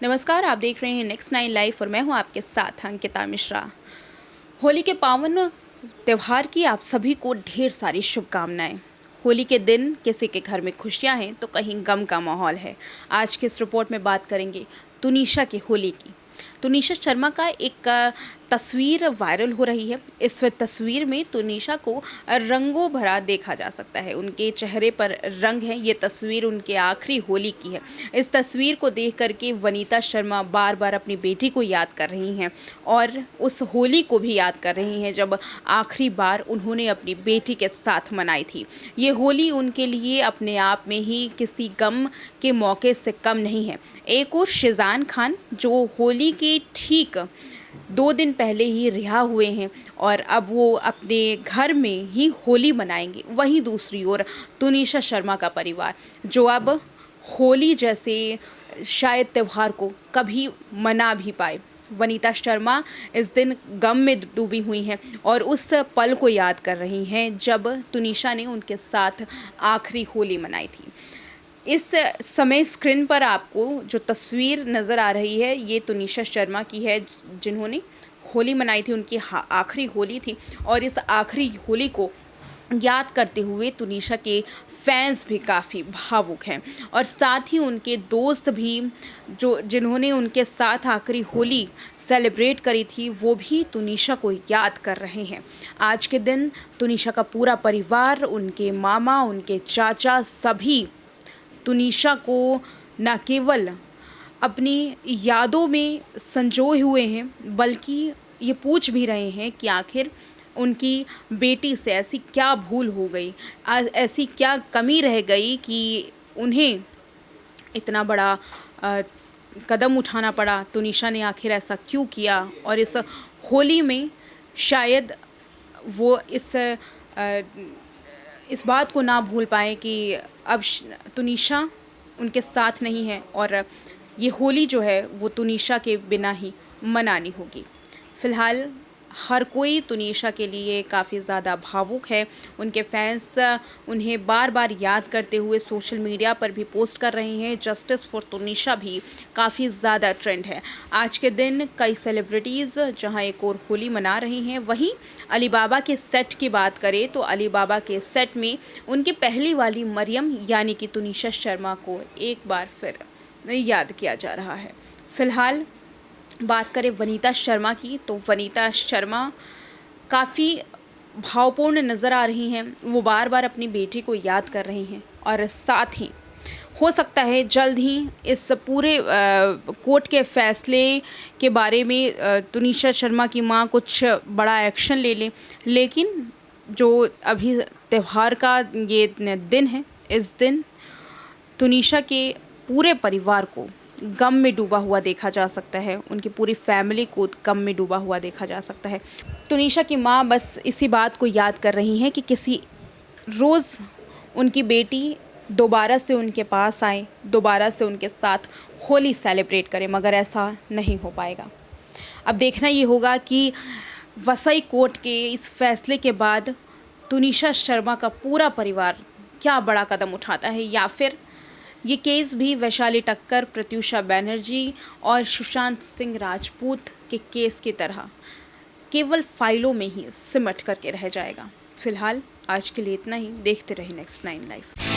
नमस्कार, आप देख रहे हैं नेक्स्ट 9 लाइफ और मैं हूं आपके साथ अंकिता मिश्रा। होली के पावन त्यौहार की आप सभी को ढेर सारी शुभकामनाएं। होली के दिन किसी के घर में खुशियां हैं तो कहीं गम का माहौल है। आज के इस रिपोर्ट में बात करेंगे तुनिशा की होली की। तुनिशा शर्मा का एक तस्वीर वायरल हो रही है। इस तस्वीर में तुनिशा को रंगों भरा देखा जा सकता है। उनके चेहरे पर रंग है। ये तस्वीर उनके आखिरी होली की है। इस तस्वीर को देख करके वनीता शर्मा बार बार अपनी बेटी को याद कर रही हैं और उस होली को भी याद कर रही हैं जब आखिरी बार उन्होंने अपनी बेटी के साथ मनाई थी। ये होली उनके लिए अपने आप में ही किसी गम के मौके से कम नहीं है। एक और शिजान खान जो होली के ठीक 2 दिन पहले ही रिहा हुए हैं और अब वो अपने घर में ही होली मनाएंगे। वहीं दूसरी ओर तुनिशा शर्मा का परिवार जो अब होली जैसे शायद त्यौहार को कभी मना भी पाए। वनीता शर्मा इस दिन गम में डूबी हुई हैं और उस पल को याद कर रही हैं जब तुनिशा ने उनके साथ आखिरी होली मनाई थी। इस समय स्क्रीन पर आपको जो तस्वीर नज़र आ रही है ये तुनिशा शर्मा की है जिन्होंने होली मनाई थी। उनकी आखिरी होली थी और इस आखिरी होली को याद करते हुए तुनिशा के फैंस भी काफ़ी भावुक हैं और साथ ही उनके दोस्त भी जो जिन्होंने उनके साथ आखिरी होली सेलिब्रेट करी थी वो भी तुनिशा को याद कर रहे हैं। आज के दिन तुनिशा का पूरा परिवार, उनके मामा, उनके चाचा सभी तुनिशा को न केवल अपनी यादों में संजोए हुए हैं बल्कि ये पूछ भी रहे हैं कि आखिर उनकी बेटी से ऐसी क्या भूल हो गई, ऐसी क्या कमी रह गई कि उन्हें इतना बड़ा कदम उठाना पड़ा। तुनिशा ने आखिर ऐसा क्यों किया और इस होली में शायद वो इस बात को ना भूल पाए कि अब तुनिशा उनके साथ नहीं है और ये होली जो है वो तुनिशा के बिना ही मनानी होगी। फ़िलहाल हर कोई तुनिशा के लिए काफ़ी ज़्यादा भावुक है। उनके फैंस उन्हें बार बार याद करते हुए सोशल मीडिया पर भी पोस्ट कर रहे हैं। जस्टिस फॉर तुनिशा भी काफ़ी ज़्यादा ट्रेंड है। आज के दिन कई सेलिब्रिटीज़ जहां एक और होली मना रही हैं, वहीं अली बाबा के सेट की बात करें तो अली बाबा के सेट में उनकी पहली वाली मरियम यानी कि तुनिशा शर्मा को एक बार फिर याद किया जा रहा है। फ़िलहाल बात करें वनीता शर्मा की तो वनीता शर्मा काफ़ी भावपूर्ण नज़र आ रही हैं। वो बार बार अपनी बेटी को याद कर रही हैं और साथ ही हो सकता है जल्द ही इस पूरे कोर्ट के फैसले के बारे में तुनिशा शर्मा की मां कुछ बड़ा एक्शन ले लें। लेकिन जो अभी त्यौहार का ये दिन है, इस दिन तुनिशा के पूरे परिवार को गम में डूबा हुआ देखा जा सकता है। उनकी पूरी फैमिली को गम में डूबा हुआ देखा जा सकता है। तुनिशा की माँ बस इसी बात को याद कर रही हैं कि किसी रोज़ उनकी बेटी दोबारा से उनके पास आए, दोबारा से उनके साथ होली सेलिब्रेट करें, मगर ऐसा नहीं हो पाएगा। अब देखना ये होगा कि वसई कोर्ट के इस फैसले के बाद तुनिशा शर्मा का पूरा परिवार क्या बड़ा कदम उठाता है या फिर ये केस भी वैशाली टक्कर, प्रत्युषा बैनर्जी और सुशांत सिंह राजपूत के केस की तरह केवल फाइलों में ही सिमट करके रह जाएगा। फिलहाल आज के लिए इतना ही। देखते रहिए नेक्स्ट 9 लाइफ।